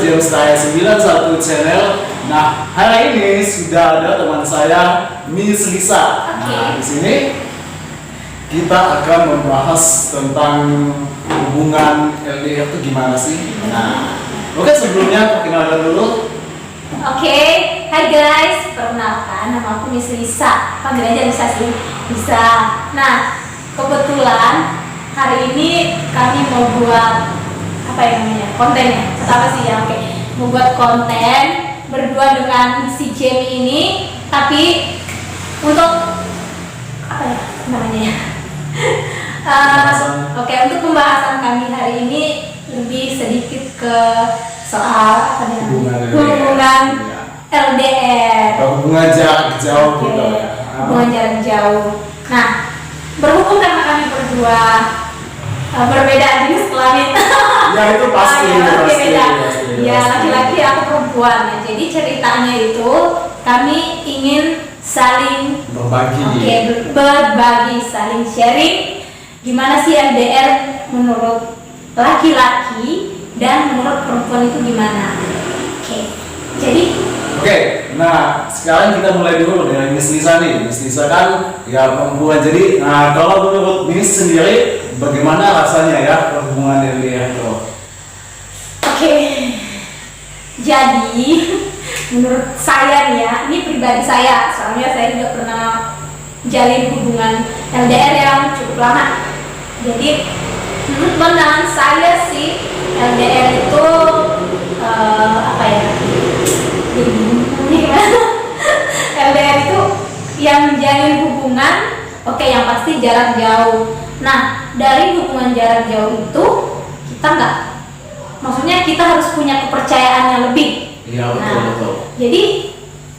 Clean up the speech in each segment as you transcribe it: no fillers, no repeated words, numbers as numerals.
James Taya 91 channel. Nah, hari ini sudah ada teman saya, Miss Lisa. Nah, di sini kita akan membahas tentang hubungan LDR itu gimana sih. Nah, oke, sebelumnya perkenalkan dulu. Oke, hai guys, perkenalkan nama aku Miss Lisa. Panggil aja Lisa sih, bisa. Nah, kebetulan hari ini kami mau buat apa ya namanya, kontennya atau apa sih ya? Oke, mau buat konten berdua dengan si Jamie ini, tapi untuk apa ya namanya? Oke, untuk pembahasan kami hari ini lebih sedikit ke soal apa namanya? Hubungan LDR. Hubungan jarak jauh gitu ya. Hubungan jarak jauh. Nah, berhubung karena kami berdua berbeda jenis kelamin. Ya itu pasti. Ya, laki-laki aku perempuan. Nah, jadi ceritanya itu kami ingin saling berbagi, saling sharing gimana sih LDR menurut laki-laki dan menurut perempuan itu gimana. Oke, nah sekarang kita mulai dulu dari Miss Lisa nih. Miss Lisa kan ya perempuan, jadi nah kalau menurut Miss sendiri bagaimana rasanya ya hubungan LDR itu? Oke, jadi menurut saya nih ya, ini pribadi saya, soalnya saya juga pernah jalin hubungan LDR yang cukup lama. Jadi menurut pandangan saya sih LDR itu apa ya? LDR itu yang menjalin hubungan, oke, yang pasti jarak jauh. Nah, dari hubungan jarak jauh itu kita maksudnya kita harus punya kepercayaan yang lebih. Iya, betul. Jadi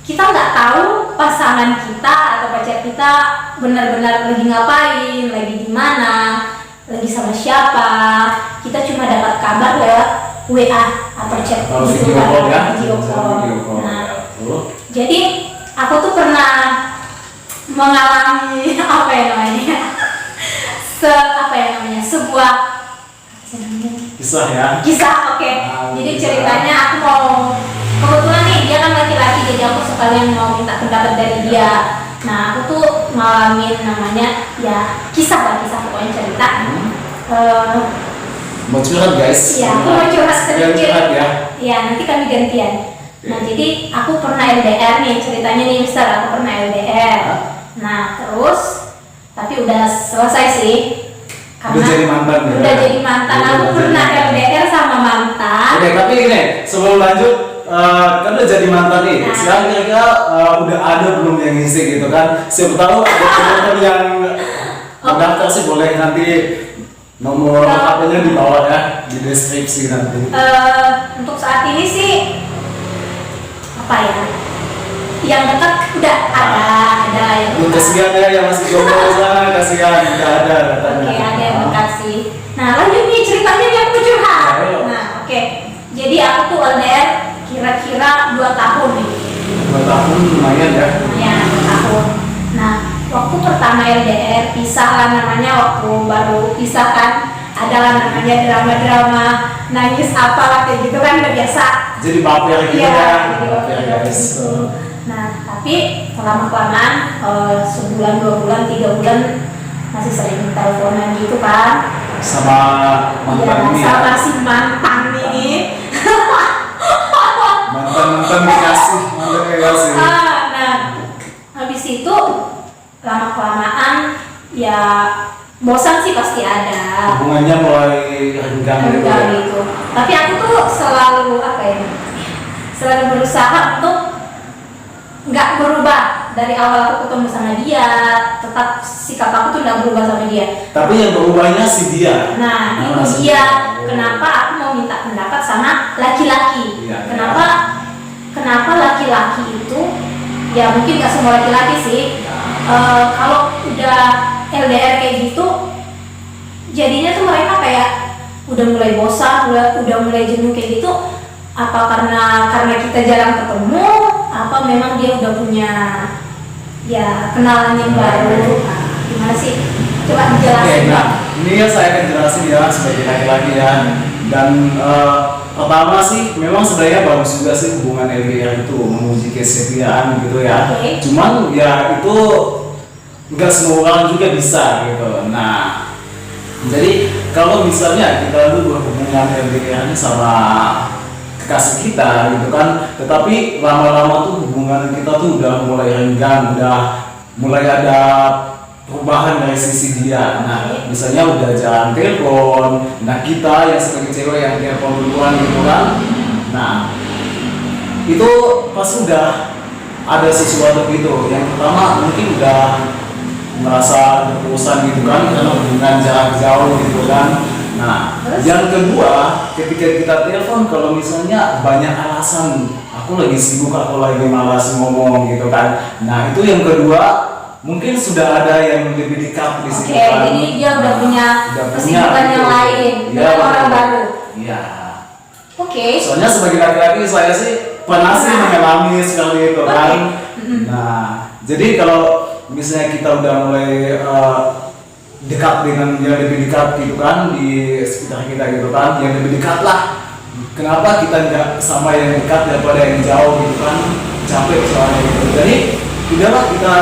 kita nggak tahu pasangan kita atau pacar kita benar-benar lagi ngapain, lagi di mana, lagi sama siapa. Kita cuma dapat kabar lewat WA atau chat video call ya. Video call. Nah, jadi aku tuh pernah mengalami apa ya namanya? Sebuah kisah ya. Kisah, oke. Jadi ceritanya aku mau, kebetulan nih dia kan laki-laki, jadi aku sekalian mau minta pendapat dari dia. Nah, aku tuh ngalamin namanya ya kisah pokoknya cerita. Mau curhat guys? Iya, aku mau curhat sedikit. Ya. Iya, nanti kami gantian. Nah, jadi aku pernah LDR nih, ceritanya nih Mister, aku pernah LDR. Nah, terus tapi udah selesai sih. Udah jadi mantan ya? Udah jadi mantan, aku pernah LDR sama mantan. Oke, tapi ini sebelum lanjut, kan udah jadi mantan nih. Nah. Sekarang kira-kira udah ada belum yang ngisi gitu kan? Siapa tahu ada teman yang mendaftar sih, boleh nanti nomor HP-nya di bawah ya, di deskripsi nanti. Untuk saat ini sih apa ya? Yang dekat udah ada yang dekat. Kasihan ya yang masih jomblo sana, kasihan nggak ada katanya. Oke, ada yang dekat sih. Nah, lanjut nih ceritanya yang aku curhat. Nah, oke. Jadi aku tuh LDR kira-kira 2 tahun nih. 2 tahun lumayan ya. Lumayan, 2 tahun. Nah, waktu pertama LDR pisah lah namanya, waktu baru pisah kan adalah namanya drama-drama nangis apalah kayak gitu kan udah biasa. Jadi baper gitu Iya, ya. jadi baper guys. gitu. Nah, tapi lama-kelamaan sebulan, 2 bulan, 3 bulan masih sering teleponan gitu kan. Sama mantan ini. Sama si mantan ini. Mantan dikasih. Nah, habis itu lama-kelamaan ya bosan sih pasti ada. Hubungannya mulai renggang gitu. Tapi aku tuh selalu apa ya? Selalu berusaha untuk nggak berubah dari awal aku ketemu sama dia, tetap sikap aku tuh nggak berubah sama dia. Tapi yang berubahnya si dia. Nah, itu dia. Kenapa aku mau minta pendapat sama laki-laki? Iya, Kenapa laki-laki itu? Ya mungkin nggak semua laki-laki sih. Kalau udah LDR kayak gitu, jadinya tuh mereka kayak udah mulai bosan, udah mulai jenuh kayak gitu. Apa karena kita jarang ketemu, apa memang dia udah punya ya kenalan yang baru. Nah, gimana sih? Coba dijelasin. Oke, nah ini ya saya akan jelasin ya sebagai laki-laki ya. Dan pertama sih memang sebenarnya bagus juga sih hubungan LDR itu menguji kesetiaan gitu ya. Oke. Cuman ya itu nggak semua orang juga bisa gitu. Nah, jadi kalau misalnya kita tuh berhubungan LDR sama kekasih kita gitu kan, tetapi lama-lama tuh hubungan kita tuh udah mulai renggang, udah mulai ada perubahan dari sisi dia. Nah, misalnya udah jarang telepon, nah kita yang sebagai cewek yang telepon duluan gitu kan, nah itu pasti udah ada sesuatu gitu. Yang pertama mungkin udah merasa bosan gitu kan karena hubungan jarak jauh gitu kan. Nah, yang kedua ketika kita telepon kalau misalnya banyak alasan, aku lagi sibuk, aku lagi malas ngomong gitu kan. Nah, itu yang kedua mungkin sudah ada yang lebih dekat di situ Oke, kan. jadi dia udah punya kesibukan gitu. yang lain Iya, dengan orang betul. baru. Iya. Oke. Soalnya sebagai laki-laki saya sih pernah sih mengalami seperti itu kan. Nah, jadi kalau misalnya kita udah mulai dekat dengan yang lebih dekat gitu kan di sekitar kita gitu kan, yang lebih dekat lah. Kenapa kita nggak sama yang dekat daripada yang jauh gitu kan? Capek soalnya gitu. Jadi udahlah kita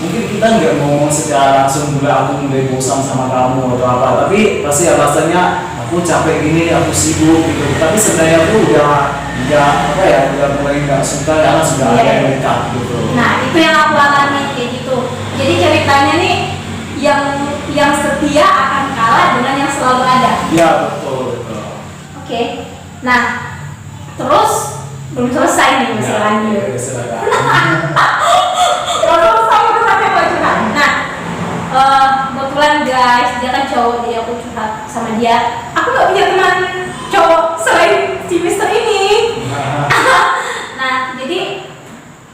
mungkin kita nggak ngomong secara langsung mulai aku mulai bosan sama kamu atau apa, tapi pasti alasannya aku capek gini, aku sibuk gitu. Tapi sebenarnya aku udah nggak apa ya, udah mulai nggak suka karena sudah ada yang dekat gitu. Nah, itu yang aku alami kayak gitu. Jadi ceritanya nih yang setia akan kalah dengan yang selalu ada. Ya betul betul. Oke. Nah, terus belum selesai nih masih lanjut. Ya, silakan. Belum selesai itu sampai aku curhat. Nah, kebetulan guys, dia kan cowok, jadi aku curhat sama dia. Aku nggak punya teman cowok selain si Mister ini. Nah, jadi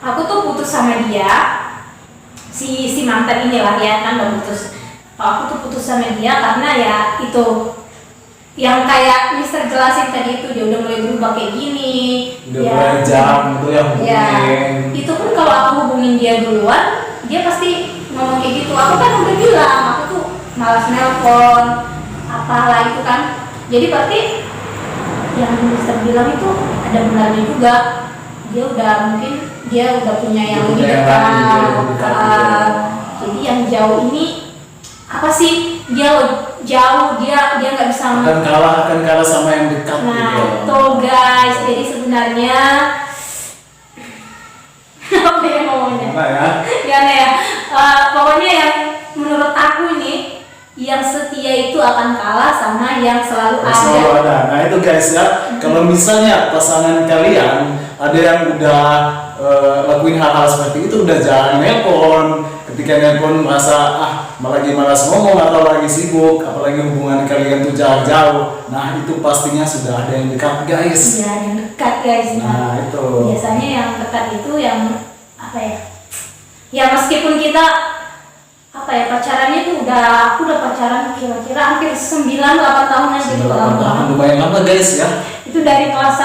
aku tuh putus sama dia, si mantan inilah ya kan udah putus. Aku tuh putus sama dia karena ya itu yang kayak Mister jelasin tadi itu, dia udah mulai berubah kayak gini. Udah mulai jarang itu yang ya, hubungin. itu pun kalau aku hubungin dia duluan, dia pasti ngomong kayak gitu. Aku kan udah bilang, aku tuh malas nelpon, apalah itu kan. Jadi berarti yang Mister bilang itu ada benarnya juga. Dia udah mungkin dia udah punya yang lebih dekat. Jadi yang jauh ini apa sih? Dia jauh, dia nggak bisa akan kalah sama yang dekat Nah, gitu. itu guys, jadi sebenarnya apa ya ngomongnya? Mana ya? Ya, nih ya. Pokoknya yang menurut aku ini yang setia itu akan kalah sama yang selalu Yang ada. selalu ada. Nah itu guys ya, kalau misalnya pasangan kalian ada yang udah lakuin hal-hal seperti itu, udah jarang nelpon, ketika nelpon merasa lagi malas ngomong atau lagi sibuk, apalagi hubungan kalian tuh jauh, nah itu pastinya sudah ada yang dekat guys. Iya, yang dekat guys. Nah itu. Biasanya yang dekat itu yang apa ya? Ya meskipun kita apa ya, pacarannya tuh aku udah pacaran kira-kira hampir 9-8 tahunan gitu. 9-8 tahun lumayan lama guys ya. Itu dari kelas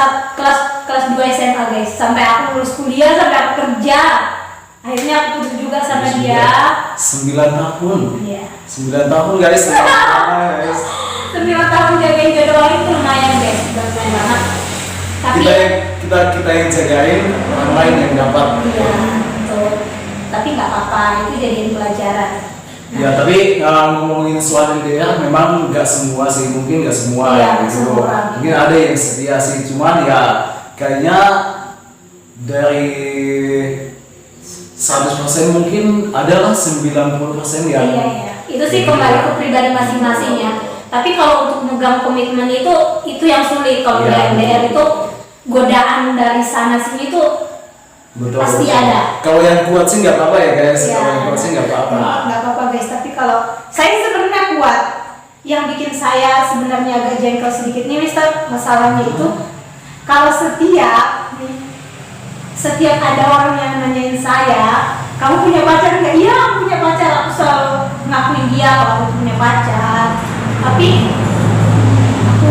2 SMA guys, sampai aku lulus kuliah, sampai aku kerja. Akhirnya aku putus juga sama dia. 9 tahun. Iya. 9 tahun guys. 9 tahun jagain jodoh itu lumayan guys, udah lumayan banget. Tapi kita yang jagain, orang lain yang dapat. iya, betul. Tapi nggak apa-apa, itu jadiin pelajaran. Ya tapi ngomongin soal LDR memang nggak semua sih, mungkin nggak semua Iya, ya nggak gitu. semua. Mungkin ada yang setia sih, cuman ya kayaknya dari 100% mungkin adalah 90% yang Iya. Itu sih kembali ke pribadi masing-masing ya. Tapi kalau untuk megang komitmen itu yang sulit. Kalau di Iya. LDR itu godaan dari sana sini tuh betul, pasti betul. ada. Kalau yang kuat sih nggak apa-apa ya guys. Iya. Kalau yang kuat sih nggak apa-apa. Nggak apa-apa guys. Tapi kalau saya sebenarnya kuat, yang bikin saya sebenarnya agak jengkel sedikit nih Mister, masalahnya itu kalau setiap ada orang yang nanyain saya, kamu punya pacar nggak? Iya, aku punya pacar. Aku selalu ngakuin dia kalau aku punya pacar. Tapi aku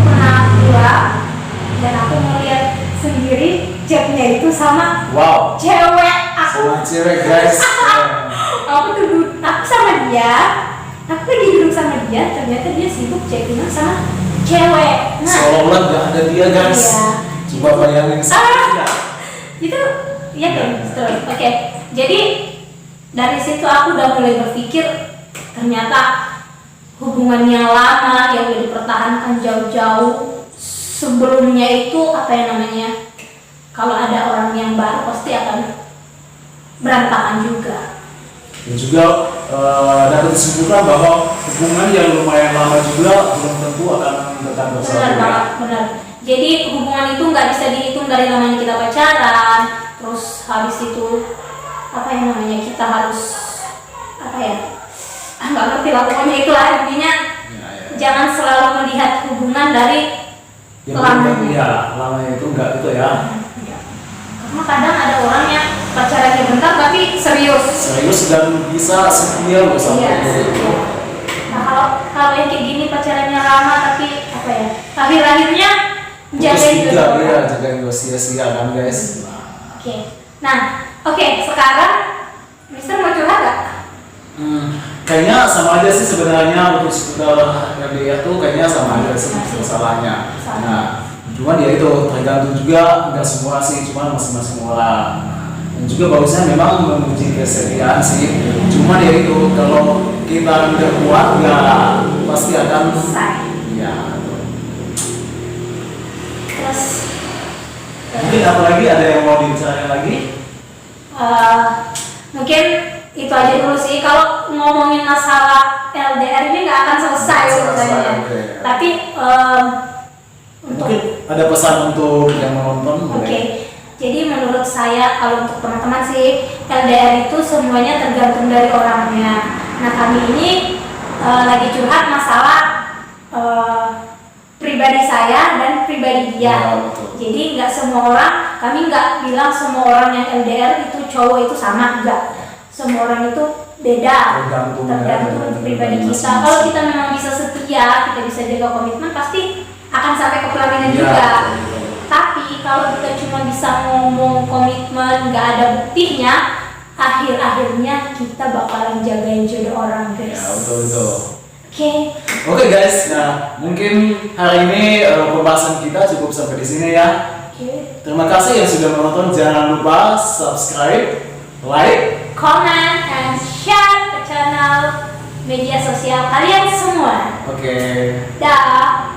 pernah keluar dan aku melihat sendiri chatnya itu sama Wow. cewek aku. Sama cewek guys. Aku sama dia, aku lagi duduk sama dia, ternyata dia sibuk chattingan sama cewek. Nah, seolah-olah nggak ada dia guys. iya. Coba bayangin saja. Itu iya kan, betul. Oke. Jadi dari situ aku udah mulai berpikir ternyata hubungan yang lama yang udah dipertahankan jauh-jauh sebelumnya itu apa ya namanya? Kalau ada orang yang baru pasti akan berantakan juga. Dan juga dapat disimpulkan bahwa hubungan yang lumayan lama juga belum tentu akan tetap bersatu. Benar banget, benar. Jadi hubungan itu nggak bisa dihitung dari lamanya kita pacaran, terus habis itu apa yang namanya kita harus apa ya? Nggak ngerti lah pokoknya itulah intinya. Ya. Jangan selalu melihat hubungan dari Yang lamanya. penting ya, lamanya itu enggak itu ya. Karena kadang ada orang yang pacarannya bentar tapi serius. Serius dan bisa setia loh sampai Iya. itu. Nah kalau yang kayak gini pacarannya lama tapi apa ya? Akhir-akhirnya Terus jagain juga jodoh. ya, jagain gak sia-sia kan guys. Oke. Nah, oke, sekarang Mister mau curhat gak? Kayaknya sama aja sih sebenarnya untuk seputar LDR tuh kayaknya sama aja sih masalahnya. Sama. Nah, cuman ya itu tergantung juga nggak semua sih, cuman masing-masing orang. Dan juga bagusnya memang menguji kesetiaan sih. Cuman ya itu kalau kita udah kuat ya pasti akan Selesai. ya. Terus Mungkin apalagi ada yang mau dibicarain lagi? mungkin itu aja dulu sih. Kalau ngomongin masalah LDR ini nggak akan selesai Nggak selesai, sebenarnya. oke. Tapi untuk Mungkin ada pesan untuk yang menonton boleh? Oke, jadi menurut saya kalau untuk teman-teman sih LDR itu semuanya tergantung dari orangnya. Nah kami ini lagi curhat masalah pribadi saya dan pribadi dia. Ya, betul. Jadi nggak semua orang, kami nggak bilang semua orang yang LDR itu cowok itu sama, enggak. Semua orang itu beda, Tergantung tergantung pribadi kita. masing-masing. Kalau kita memang bisa setia, kita bisa jaga komitmen, pasti akan sampai ke pelaminan Ya, juga. betul. Tapi kalau kita cuma bisa ngomong komitmen, nggak ada buktinya, akhir-akhirnya kita bakalan jagain jodoh orang, Ya, guys. betul. Oke. Oke guys, nah mungkin hari ini pembahasan kita cukup sampai di sini ya. Oke. Terima kasih yang sudah menonton. Jangan lupa subscribe, like. Comment and share ke channel media sosial kalian semua. Oke. Dah.